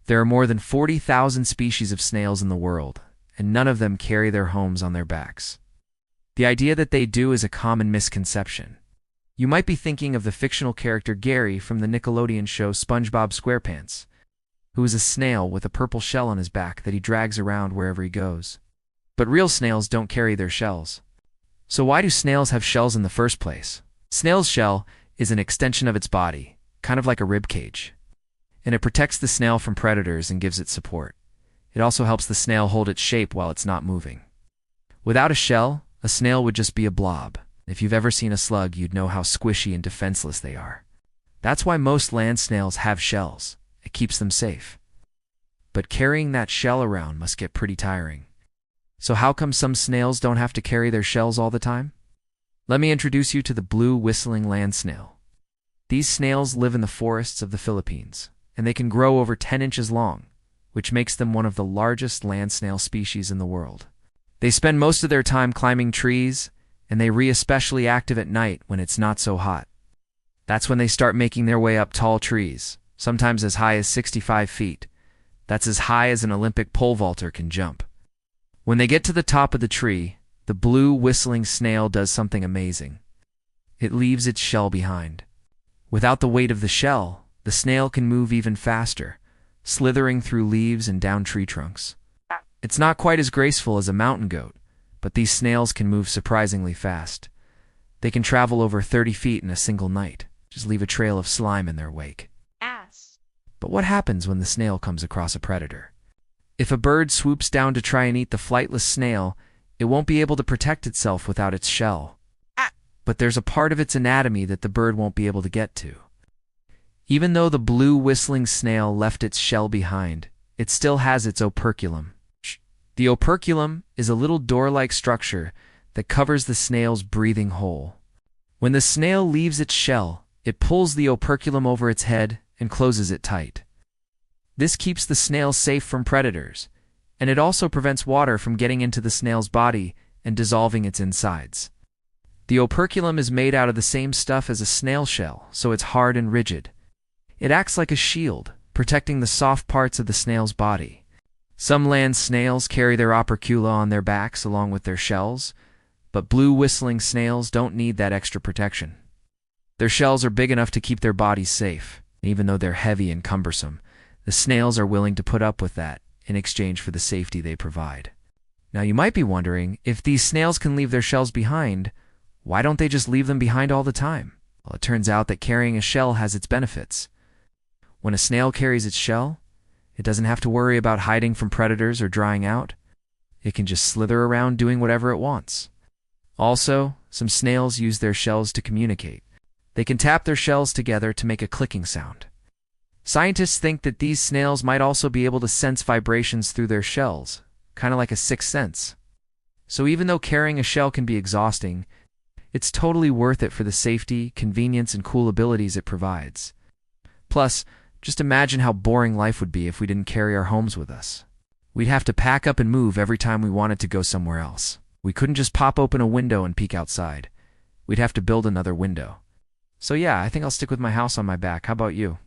There are more than 40,000 species of snails in the world, and none of them carry their homes on their backs. The idea that they do is a common misconception. You might be thinking of the fictional character Gary from the Nickelodeon show SpongeBob SquarePants, who is a snail with a purple shell on his back that he drags around wherever he goes. But real snails don't carry their shells. So why do snails have shells in the first place? Snail's shell is an extension of its body, kind of like a rib cage, and it protects the snail from predators and gives it support. It also helps the snail hold its shape while it's not moving. Without a shell, a snail would just be a blob. If you've ever seen a slug, you'd know how squishy and defenseless they are. That's why most land snails have shells. It keeps them safe. But carrying that shell around must get pretty tiring. So how come some snails don't have to carry their shells all the time? Let me introduce you to the blue whistling land snail. These snails live in the forests of the Philippines, and they can grow over 10 inches long, which makes them one of the largest land snail species in the world. They spend most of their time climbing trees, and they are especially active at night when it's not so hot. That's when they start making their way up tall trees, sometimes as high as 65 feet. That's as high as an Olympic pole vaulter can jump. When they get to the top of the tree, the blue whistling snail does something amazing. It leaves its shell behind. Without the weight of the shell, the snail can move even faster, slithering through leaves and down tree trunks. It's not quite as graceful as a mountain goat, but these snails can move surprisingly fast. They can travel over 30 feet in a single night, just leave a trail of slime in their wake. But what happens when the snail comes across a predator? If a bird swoops down to try and eat the flightless snail, it won't be able to protect itself without its shell. But there's a part of its anatomy that the bird won't be able to get to. Even though the blue whistling snail left its shell behind, it still has its operculum. The operculum is a little door-like structure that covers the snail's breathing hole. When the snail leaves its shell, it pulls the operculum over its head and closes it tight. This keeps the snail safe from predators, and it also prevents water from getting into the snail's body and dissolving its insides. The operculum is made out of the same stuff as a snail shell, so it's hard and rigid. It acts like a shield, protecting the soft parts of the snail's body. Some land snails carry their opercula on their backs along with their shells, but blue whistling snails don't need that extra protection. Their shells are big enough to keep their bodies safe, and even though they're heavy and cumbersome, the snails are willing to put up with that in exchange for the safety they provide. Now you might be wondering, if these snails can leave their shells behind, why don't they just leave them behind all the time? Well, it turns out that carrying a shell has its benefits. When a snail carries its shell, it doesn't have to worry about hiding from predators or drying out. It can just slither around doing whatever it wants. Also, some snails use their shells to communicate. They can tap their shells together to make a clicking sound. Scientists think that these snails might also be able to sense vibrations through their shells, kind of like a sixth sense. So even though carrying a shell can be exhausting, it's totally worth it for the safety, convenience, and cool abilities it provides. Plus, just imagine how boring life would be if we didn't carry our homes with us. We'd have to pack up and move every time we wanted to go somewhere else. We couldn't just pop open a window and peek outside. We'd have to build another window. So yeah, I think I'll stick with my house on my back. How about you?